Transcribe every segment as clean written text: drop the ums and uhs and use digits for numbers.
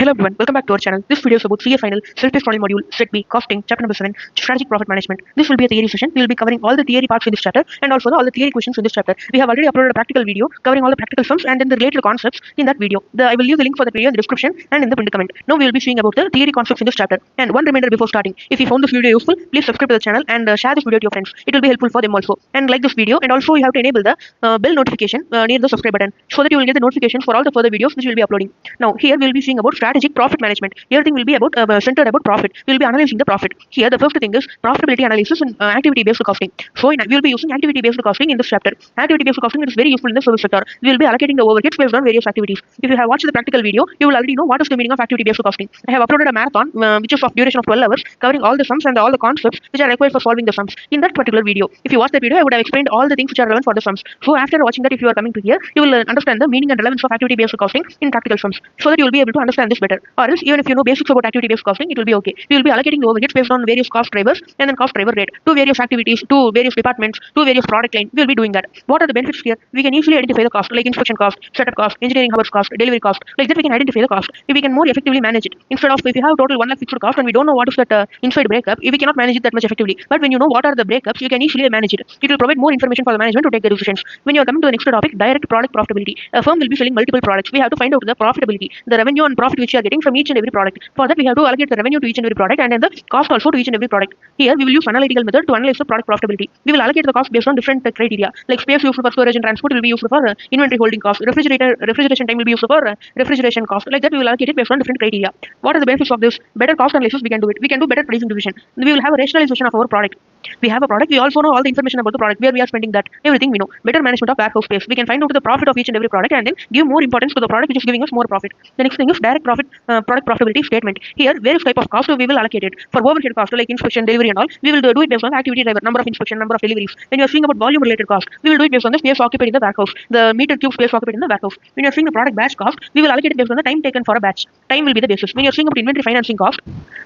Hello everyone, welcome back to our channel. This video is about CA Final, Self-Paced Module Module, Set B, Costing, Chapter number 7, Strategic Profit Management. This will be a theory session. We will be covering all the theory parts in this chapter and also all the theory questions in this chapter. We have already uploaded a practical video covering all the practical sums and then the related concepts in that video. I will leave the link for that video in the description and in the pinned comment. Now we will be seeing about the theory concepts in this chapter. And one reminder before starting, if you found this video useful, please subscribe to the channel and share this video to your friends. It will be helpful for them also. And like this video, and also you have to enable the bell notification near the subscribe button so that you will get the notifications for all the further videos which we will be uploading. Now here we will be seeing about strategic profit management. Everything will be about centered about profit. We will be analyzing the profit. Here the first thing is profitability analysis and activity based costing. So we will be using activity based costing in this chapter. Activity based costing is very useful in the service sector. We will be allocating the overheads based on various activities. If you have watched the practical video, you will already know what is the meaning of activity based costing. I have uploaded a marathon which is of duration of 12 hours covering all the sums and all the concepts which are required for solving the sums. In that particular video, if you watch that video, I would have explained all the things which are relevant for the sums. So after watching that, if you are coming to here, you will understand the meaning and relevance of activity based costing in practical sums so that you will be able to understand this better. Or else even if you know basics about activity based costing, it will be okay. We will be allocating the overheads based on various cost drivers and then cost driver rate to various activities, to various departments, to various product line. We will be doing that. What are the benefits here? We can easily identify the cost like inspection cost, setup cost, engineering hours cost, delivery cost. Like that we can identify the cost. If we can more effectively manage it. Instead of if you have total 1 lakh fixed cost and we don't know what is that inside breakup, we cannot manage it that much effectively. But when you know what are the breakups, you can easily manage it. It will provide more information for the management to take the decisions. When you are coming to the next topic, direct product profitability. A firm will be selling multiple products. We have to find out the profitability, the revenue and profit which you are getting from each and every product. For that we have to allocate the revenue to each and every product and then the cost also to each and every product. Here we will use analytical method to analyze the product profitability. We will allocate the cost based on different criteria. Like space used for storage and transport will be used for inventory holding cost. Refrigeration time will be used for refrigeration cost. Like that we will allocate it based on different criteria. What are the benefits of this? Better cost analysis we can do it. We can do better pricing division. We will have a rationalization of our product. We have a product. We also know all the information about the product, where we are spending that. Everything we know. Better management of warehouse space. We can find out the profit of each and every product and then give more importance to the product which is giving us more profit. The next thing is direct profit product profitability statement. Here various type of cost we will allocate it. For overhead cost like inspection, delivery and all, we will do it based on the activity driver, number of inspection, number of deliveries. When you are seeing about volume related cost, we will do it based on the space occupied in the warehouse, the meter cube space occupied in the warehouse. When you are seeing the product batch cost, we will allocate it based on the time taken for a batch. Time will be the basis. When you are seeing about inventory financing cost,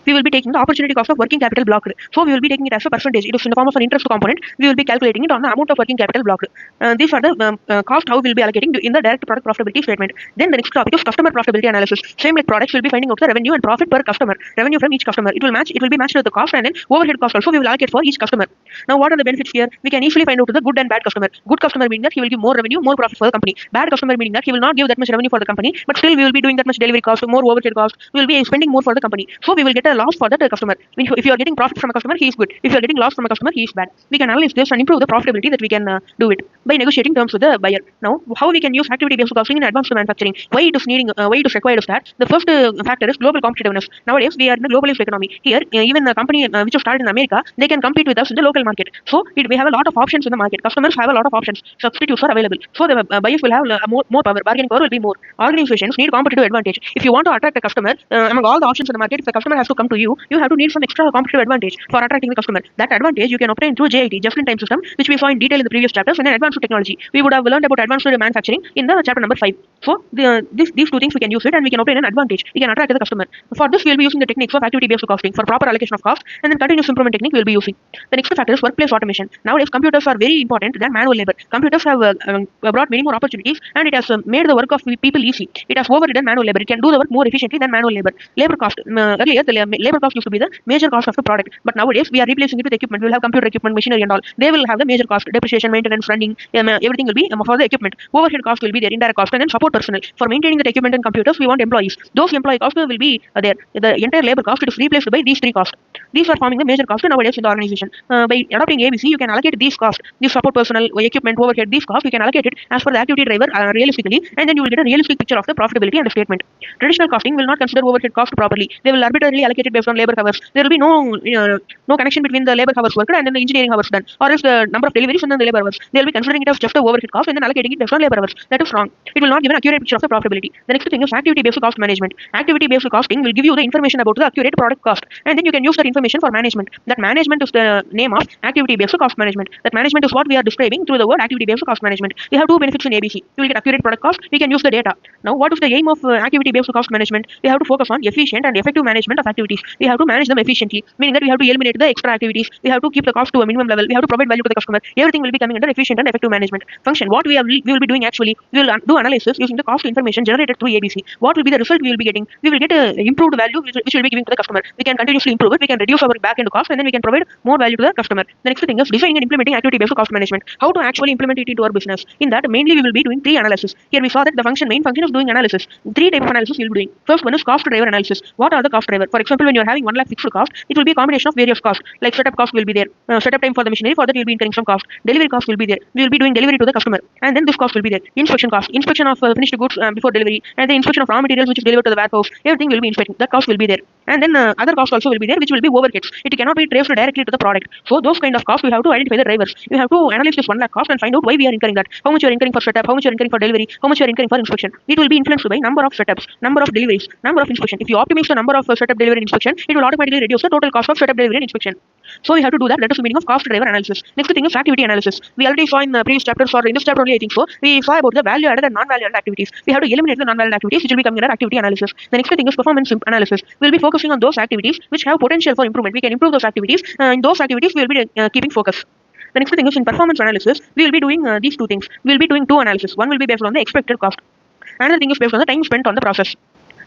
we will be taking the opportunity cost of working capital blocked. So we will be taking it as a percentage. It is in the form of an interest component. We will be calculating it on the amount of working capital blocked. These are the cost how we will be allocating in the direct product profitability statement. Then the next topic is customer profitability analysis. Same like products, will be finding out the revenue and profit per customer. Revenue from each customer. It will be matched with the cost and then overhead cost also we will allocate for each customer. Now what are the benefits here? We can easily find out the good and bad customer. Good customer meaning that he will give more revenue, more profit for the company. Bad customer meaning that he will not give that much revenue for the company, but still we will be doing that much delivery cost, more overhead cost. We will be spending more for the company. So we will get a loss for that customer. If you are getting profit from a customer, he is good. If you are getting loss from a customer, he is bad. We can analyze this and improve the profitability that we can do it by negotiating terms with the buyer. Now how we can use activity based costing in advanced manufacturing? Why it is required is that the first factor is global competitiveness. Nowadays we are in a globalized economy. Here even a company which is started in America, they can compete with us in the local market. So we have a lot of options in the market. Customers have a lot of options. Substitutes are available. So the buyers will have more power. Bargaining power will be more. Organizations need competitive advantage. If you want to attract a customer among all the options in the market, if the customer has to come to you, you have to need some extra competitive advantage for attracting the customer. That advantage you can obtain through JIT, just-in-time system, which we saw in detail in the previous chapters, and then advanced technology. We would have learned about advanced manufacturing in the chapter number 5. So these two things we can use it and we can obtain an advantage. We can attract the customer. For this we will be using the techniques of activity-based costing for proper allocation of cost, and then continuous improvement technique we will be using. The next factor is workplace automation. Nowadays computers are very important than manual labor. Computers have brought many more opportunities and it has made the work of people easy. It has overridden manual labor. It can do the work more efficiently than manual labor. Labor cost, earlier the labor cost used to be the major cost of the product, but nowadays we are replacing it with equipment. We will have computer equipment, machinery and all. They will have the major cost, depreciation, maintenance, running, everything will be for the equipment. Overhead cost will be their indirect cost, and then support personnel. For maintaining the equipment and computers, we want employees. Those employee costs will be there. The entire labor cost is replaced by these three costs. These are forming the major cost nowadays in the organization. By adopting ABC, you can allocate these costs, these support personnel, equipment, overhead, these costs, you can allocate it as per the activity driver realistically, and then you will get a realistic picture of the profitability and the statement. Traditional costing will not consider overhead cost properly. They will arbitrarily allocate it based on labor hours. There will be no connection between the labor hours worked and then the engineering hours done, or else the number of deliveries and then the labor hours. They will be considering it as just the overhead cost and then allocating it based on labor hours. That is wrong. It will not give an accurate picture of the profitability. The next thing is activity-based cost management. Activity-based costing will give you the information about the accurate product cost, and then you can use that information for management. That management is the name of activity-based cost management. That management is what we are describing through the word activity-based cost management. We have two benefits in ABC. You will get accurate product cost. We can use the data. Now, what is the aim of activity-based cost management? We have to focus on efficient and effective management of activities. We have to manage them efficiently, meaning that we have to eliminate the extra activities. We have to keep the cost to a minimum level. We have to provide value to the customer. Everything will be coming under efficient and effective management function. What we will be doing actually, we will do analysis using the cost information generated through ABC. What will be the result we will be getting? We will get a improved value which we will be giving to the customer. We can continuously improve it. We can reduce our back end cost, and then we can provide more value to the customer. The next thing is defining and implementing activity based cost management. How to actually implement it into our business? In that, mainly we will be doing 3 analysis. Here we saw that the main function is doing analysis. 3 types of analysis we will be doing. First one is cost driver analysis. What are the cost driver? For example, when you are having 1 lakh fixed cost, it will be a combination of various costs. Like setup cost will be there. Setup time for the machinery, for that you will be incurring some cost. Delivery cost will be there. We will be doing delivery to the customer, and then this cost will be there. Inspection cost, inspection of finished goods before delivery, and the inspection of raw materials which is delivered to the warehouse. Everything will be inspecting. That cost will be there, and then other costs also will be there, which will be overheads. It cannot be traced directly to the product. So those kind of costs we have to identify the drivers. You have to analyze this 1 lakh cost and find out why we are incurring that. How much you are incurring for setup? How much you are incurring for delivery? How much you are incurring for inspection? It will be influenced by number of setups, number of deliveries, number of inspection. If you optimize the number of setup, delivery, and inspection, it will automatically reduce the total cost of setup, delivery, and inspection. So we have to do that. That is the meaning of cost driver analysis. Next thing is activity analysis. We already saw in the previous chapters, or in this chapter only I think so, we saw about the value added and non-value added activities. We have to eliminate the non-value activities which will be coming under activity analysis. The next thing is performance analysis. We will be focusing on those activities which have potential for improvement. We can improve those activities. In those activities we will be keeping focus. The next thing is in performance analysis, we will be doing these 2 things. We will be doing 2 analysis. One will be based on the expected cost. Another thing is based on the time spent on the process.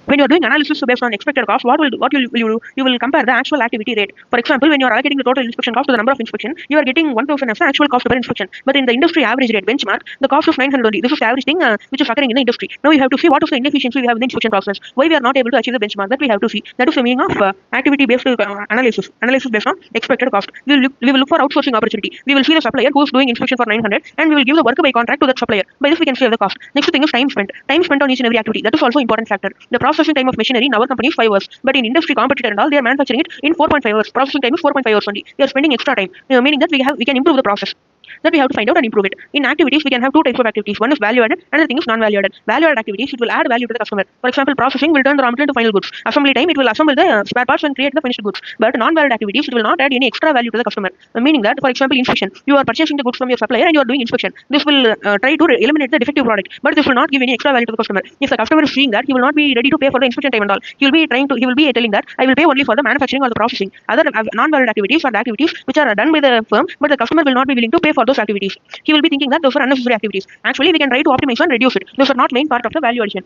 When you are doing analysis based on expected cost, what will you do? You will compare the actual activity rate. For example, when you are allocating the total inspection cost to the number of inspection, you are getting 1,000 as the actual cost per inspection. But in the industry average rate benchmark, the cost is 900 only. This is the average thing which is occurring in the industry. Now you have to see what is the inefficiency we have in the inspection process. Why we are not able to achieve the benchmark, that we have to see. That is the meaning of activity based analysis. Analysis based on expected cost. We will look for outsourcing opportunity. We will see the supplier who is doing inspection for 900, and we will give the work by contract to that supplier. By this we can save the cost. Next thing is time spent. Time spent on each and every activity. That is also important factor. The processing time of machinery in our company is 5 hours, but in industry competitor and all, they are manufacturing it in 4.5 hours. Processing time is 4.5 hours only. They are spending extra time, meaning that we can improve the process. That we have to find out and improve it. In activities, we can have 2 types of activities. One is value added, another thing is non-value added. Value added activities, it will add value to the customer. For example, processing will turn the raw material into final goods. Assembly time, it will assemble the spare parts and create the finished goods. But non-value activities, it will not add any extra value to the customer. Meaning that, for example, inspection, you are purchasing the goods from your supplier and you are doing inspection. This will try to eliminate the defective product, but this will not give any extra value to the customer. If the customer is seeing that, he will not be ready to pay for the inspection time and all. He will be telling that I will pay only for the manufacturing or the processing. Other non-value activities are the activities which are done by the firm, but the customer will not be willing to pay for those activities. He will be thinking that those are unnecessary activities. Actually, we can try to optimize and reduce it. Those are not main part of the value addition.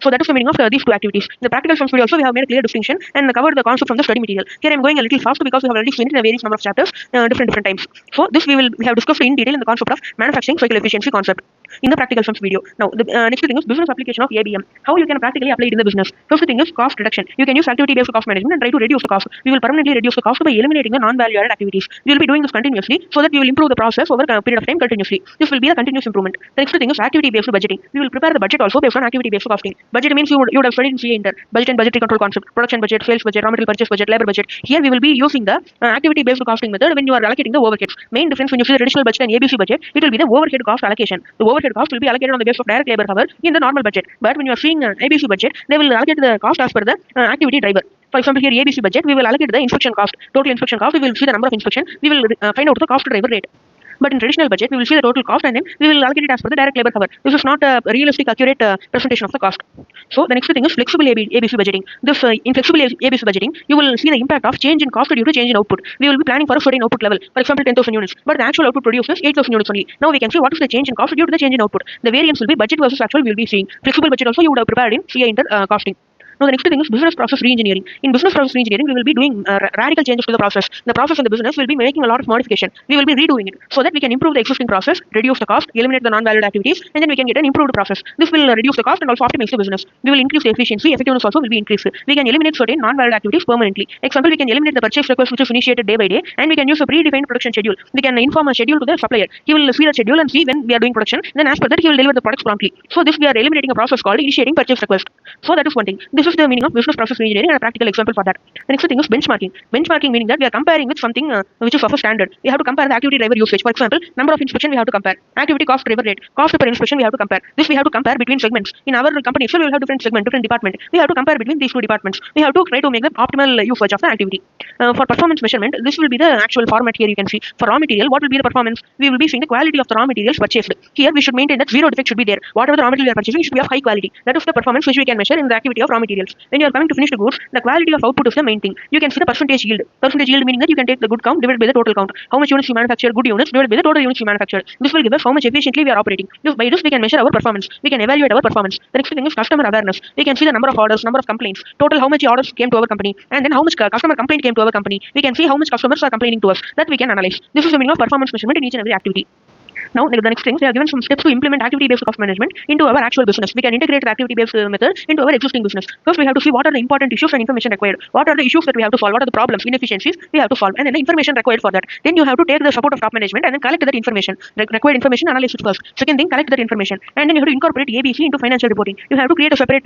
So that is the meaning of these 2 activities. In the practical sums video also we have made a clear distinction and covered the concept from the study material. Here I am going a little fast because we have already seen it in a various number of chapters, different times. So this we have discussed in detail in the concept of manufacturing cycle efficiency concept in the practical sums video. Now the next thing is business application of ABM. How you can practically apply it in the business. First thing is cost reduction. You can use activity based cost management and try to reduce the cost. We will permanently reduce the cost by eliminating the non-value added activities. We will be doing this continuously so that we will improve the process over a period of time continuously. This will be a continuous improvement. The next thing is activity based budgeting. We will prepare the budget also based on activity based costing. Budget means you would have studied in CA Inter. Budget and budgetary control concept. Production budget, sales budget, raw material purchase budget, labor budget. Here we will be using the activity based costing method when you are allocating the overheads. Main difference when you see the traditional budget and ABC budget, it will be the overhead cost allocation. The overhead cost will be allocated on the basis of direct labor hour in the normal budget. But when you are seeing ABC budget, they will allocate the cost as per the activity driver. For example, here ABC budget, we will allocate the inspection cost, total inspection cost. We will see the number of inspection. We will find out the cost driver rate. But in traditional budget, we will see the total cost and then we will allocate it as per the direct labor hour. This is not a realistic, accurate presentation of the cost. So the next thing is flexible ABC budgeting. This in flexible ABC budgeting, you will see the impact of change in cost due to change in output. We will be planning for a certain output level, for example, 10,000 units, but the actual output produced is 8,000 units only. Now we can see what is the change in cost due to the change in output. The variance will be budget versus actual. We will be seeing flexible budget also you would have prepared in CA Inter costing. Now the next thing is business process reengineering. In business process reengineering, we will be doing radical changes to the process. The process in the business will be making a lot of modification. We will be redoing it so that we can improve the existing process, reduce the cost, eliminate the non-valued activities, and then we can get an improved process. This will reduce the cost and also optimize the business. We will increase the efficiency, effectiveness also will be increased. We can eliminate certain non-valued activities permanently. Example, we can eliminate the purchase request which is initiated day by day, and we can use a predefined production schedule. We can inform a schedule to the supplier. He will see the schedule and see when we are doing production. Then as per that, he will deliver the products promptly. So this we are eliminating a process called initiating purchase request. So that is one thing. This is the meaning of business process engineering and a practical example for that. The next thing is benchmarking. Benchmarking meaning that we are comparing with something which is of a standard. We have to compare the activity driver usage. For example, number of inspection we have to compare. Activity cost driver rate. Cost per inspection we have to compare. This we have to compare between segments. In our company itself, we will have different segment, different department. We have to compare between these 2 departments. We have to try to make the optimal usage of the activity. For performance measurement, this will be the actual format here you can see. For raw material, what will be the performance? We will be seeing the quality of the raw materials purchased. Here we should maintain that zero defect should be there. Whatever the raw material we are purchasing should be of high quality. That is the performance which we can measure in the activity of raw material. materials. When you are coming to finished goods, the quality of output is the main thing. You can see the percentage yield. Percentage yield meaning that you can take the good count divided by the total count. How much units you manufacture, good units divided by the total units you manufacture. This will give us how much efficiently we are operating. By this we can measure our performance. We can evaluate our performance. The next thing is customer awareness. We can see the number of orders, number of complaints, total how much orders came to our company, and then how much customer complaint came to our company. We can see how much customers are complaining to us. That we can analyze. This is the meaning of performance measurement in each and every activity. Now, the next thing, they are given some steps to implement activity-based cost management into our actual business. We can integrate the activity-based method into our existing business. First, we have to see what are the important issues and information required. What are the issues that we have to solve? What are the problems, inefficiencies we have to solve? And then the information required for that. Then you have to take the support of top management and then collect that information. Required information, analyze it first. Second thing, collect that information. And then you have to incorporate ABC into financial reporting. You have to create a separate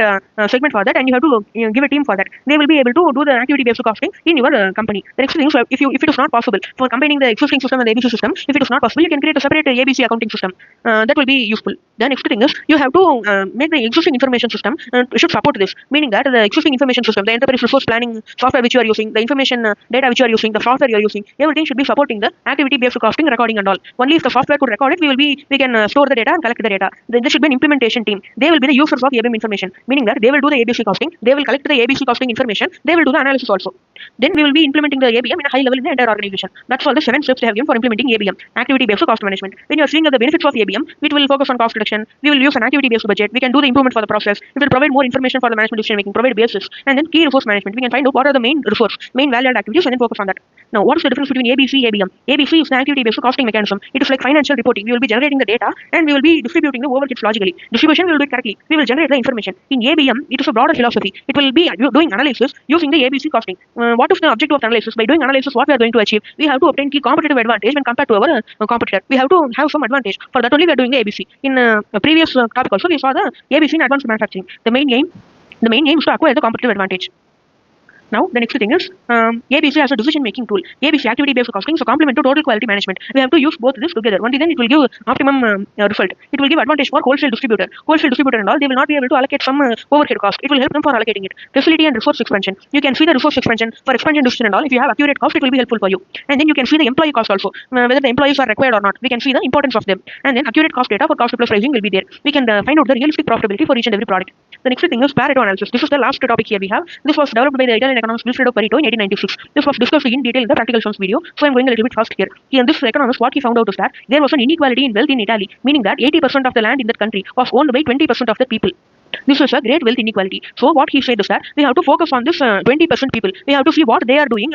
segment for that, and you have to give a team for that. They will be able to do the activity-based costing in your company. The next thing is, if it is not possible for combining the existing system and the ABC system, if it is not possible, you can create a separate ABC accounting system. That will be useful. The next thing is, you have to make the existing information system should support this, meaning that the existing information system, the enterprise resource planning software which you are using, the information data which you are using, the software you are using, everything should be supporting the activity-based costing, recording and all. Only if the software could record it, we can store the data and collect the data. Then there should be an implementation team. They will be the users of ABM information, meaning that they will do the ABC costing, they will collect the ABC costing information, they will do the analysis also. Then we will be implementing the ABM in a high level in the entire organization. That's all the 7 steps they have given for implementing ABM, activity-based cost management. When you are seeing the benefits of ABM, it will focus on cost reduction. We will use an activity-based budget. We can do the improvement for the process. It will provide more information for the management decision making, provide basis, and then key resource management. We can find out what are the main resource, main value-added activities, and then focus on that. Now, what is the difference between ABC, ABM? ABC is the activity-based costing mechanism. It is like financial reporting. We will be generating the data and we will be distributing the overheads logically. Distribution we will do it correctly. We will generate the information. In ABM, it is a broader philosophy. It will be doing analysis using the ABC costing. What is the objective of analysis? By doing analysis, what we are going to achieve? We have to obtain key competitive advantage when compared to our competitor. We have to have some advantage. For that only we are doing the ABC. In a previous topic also, we saw the ABC in advanced manufacturing. The main aim is to acquire the competitive advantage. Now, the next thing is ABC as a decision-making tool. ABC activity-based costing is a complement to total quality management. We have to use both this together. Only then it will give optimum result. It will give advantage for wholesale distributor. Wholesale distributor and all, they will not be able to allocate some overhead cost. It will help them for allocating it. Facility and resource expansion. You can see the resource expansion for expansion decision and all. If you have accurate cost, it will be helpful for you. And then you can see the employee cost also. Whether the employees are required or not. We can see the importance of them. And then accurate cost data for cost plus pricing will be there. We can find out the realistic profitability for each and every product. The next thing is Pareto analysis. This is the last topic here we have. This was developed by the Italian economist Wilfredo Pareto in 1896. This was discussed in detail in the practical sums video, so I'm going a little bit fast here. In this economist, what he found out is that there was an inequality in wealth in Italy, meaning that 80% of the land in that country was owned by 20% of the people. This is a great wealth inequality. So what he said is that we have to focus on this 20% people. We have to see what they are doing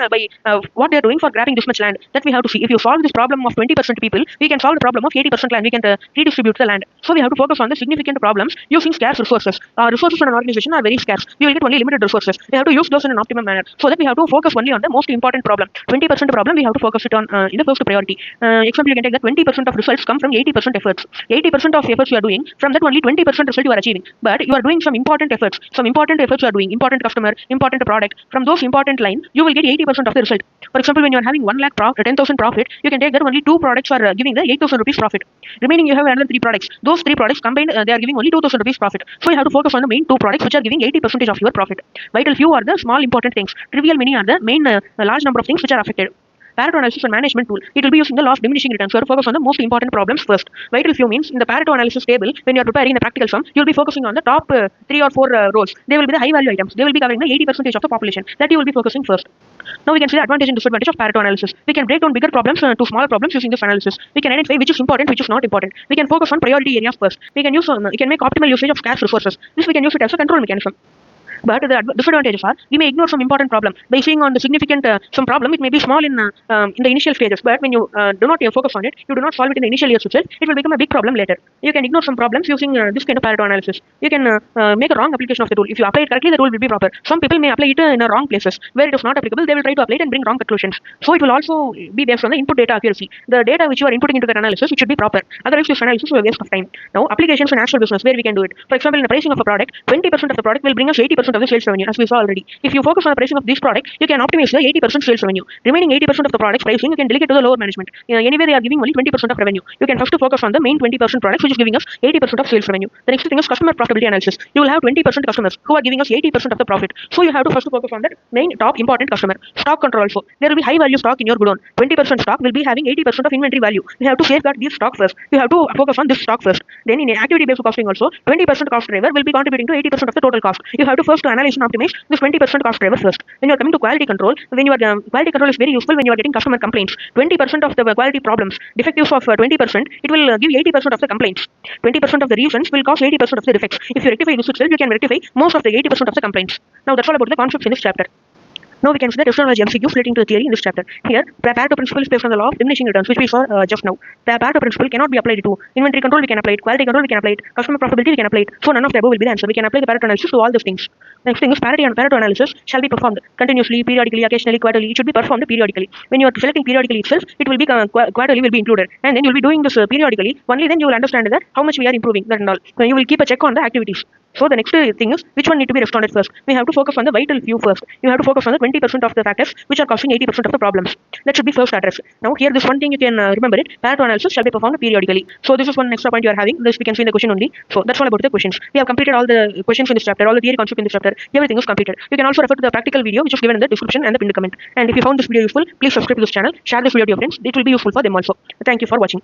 what they are doing for grabbing this much land. That we have to see. If you solve this problem of 20% people, we can solve the problem of 80% land. We can redistribute the land. So we have to focus on the significant problems using scarce resources. Resources in an organization are very scarce. We will get only limited resources. We have to use those in an optimum manner. So that we have to focus only on the most important problem. 20% problem we have to focus it on in the first priority. Example, you can take that 20% of results come from 80% efforts. 80% of efforts you are doing. From that only 20% result you are achieving. But you are doing some important efforts you are doing, important customer, important product. From those important line, you will get 80% of the result. For example, when you are having 1 lakh 10,000 profit, you can take that only 2 products are giving the 8,000 rupees profit. Remaining you have another 3 products. Those 3 products combined, they are giving only 2,000 rupees profit. So you have to focus on the main 2 products which are giving 80% of your profit. Vital few are the small important things. Trivial many are the main large number of things which are affected. Pareto analysis and management tool. It will be using the law of diminishing returns. So focus on the most important problems first. Vital few means in the Pareto analysis table, when you are preparing the practical sum, you will be focusing on the top 3 or 4 rows. They will be the high value items. They will be covering the 80% of the population. That you will be focusing first. Now we can see the advantage and disadvantage of Pareto analysis. We can break down bigger problems to smaller problems using this analysis. We can identify which is important, which is not important. We can focus on priority areas first. We can make optimal usage of scarce resources. This we can use it as a control mechanism. But the disadvantages are we may ignore some important problem by seeing on the significant some problem. It may be small in the initial stages, but when you do not focus on it, you do not solve it in the initial years itself, it will become a big problem later. You can ignore some problems using this kind of Pareto analysis. You can make a wrong application of the tool. If you apply it correctly, the tool will be proper. Some people may apply it in wrong places where it is not applicable. They will try to apply it and bring wrong conclusions. So it will also be based on the input data accuracy. The data which you are inputting into the analysis, it should be proper. Otherwise, this analysis will waste of time. Now, applications in actual business where we can do it. For example, in the pricing of a product, 20% of the product will bring us 80% of the sales revenue, as we saw already. If you focus on the pricing of this product, you can optimize the 80% sales revenue. Remaining 80% of the product's pricing, you can delegate to the lower management. Anyway, they are giving only 20% of revenue. You can first focus on the main 20% products, which is giving us 80% of sales revenue. The next thing is customer profitability analysis. You will have 20% customers who are giving us 80% of the profit. So you have to first focus on that main top important customer. Stock control also. There will be high value stock in your godown. 20% stock will be having 80% of inventory value. You have to safeguard this stock first. You have to focus on this stock first. Then in activity based costing also, 20% cost driver will be contributing to 80% of the total cost. You have to first first to analyze and optimize this 20% cost driver first. When you are coming to quality control, quality control is very useful when you are getting customer complaints. 20% of the quality problems, defectives of 20%, it will give 80% of the complaints. 20% of the reasons will cause 80% of the defects. If you rectify this itself, you can rectify most of the 80% of the complaints. Now that's all about the concepts in this chapter. Now we can see the terminology MCQs relating to the theory in this chapter. Here, Pareto principle is based on the law of diminishing returns, which we saw just now. The Pareto principle cannot be applied to inventory control. We can apply it. Quality control. We can apply it. Customer profitability. We can apply it. So none of the above will be the answer. We can apply the Pareto analysis to all these things. Next thing is Pareto analysis shall be performed continuously, periodically, occasionally, quarterly. It should be performed periodically. When you are selecting periodically itself, it will be quarterly will be included, and then you will be doing this periodically. Only then you will understand that how much we are improving that and all. So you will keep a check on the activities. So the next thing is which one need to be responded first. We have to focus on the vital few first. You have to focus on the 20% of the factors which are causing 80% of the problems. That should be first addressed. Now here this one thing you can remember it. Pareto analysis shall be performed periodically. So this is one extra point you are having. This we can see in the question only. So that's all about the questions. We have completed all the questions in this chapter, all the theory concept in this chapter. Everything is completed. You can also refer to the practical video which is given in the description and the pinned comment. And if you found this video useful, please subscribe to this channel, share this video to your friends. It will be useful for them also. Thank you for watching.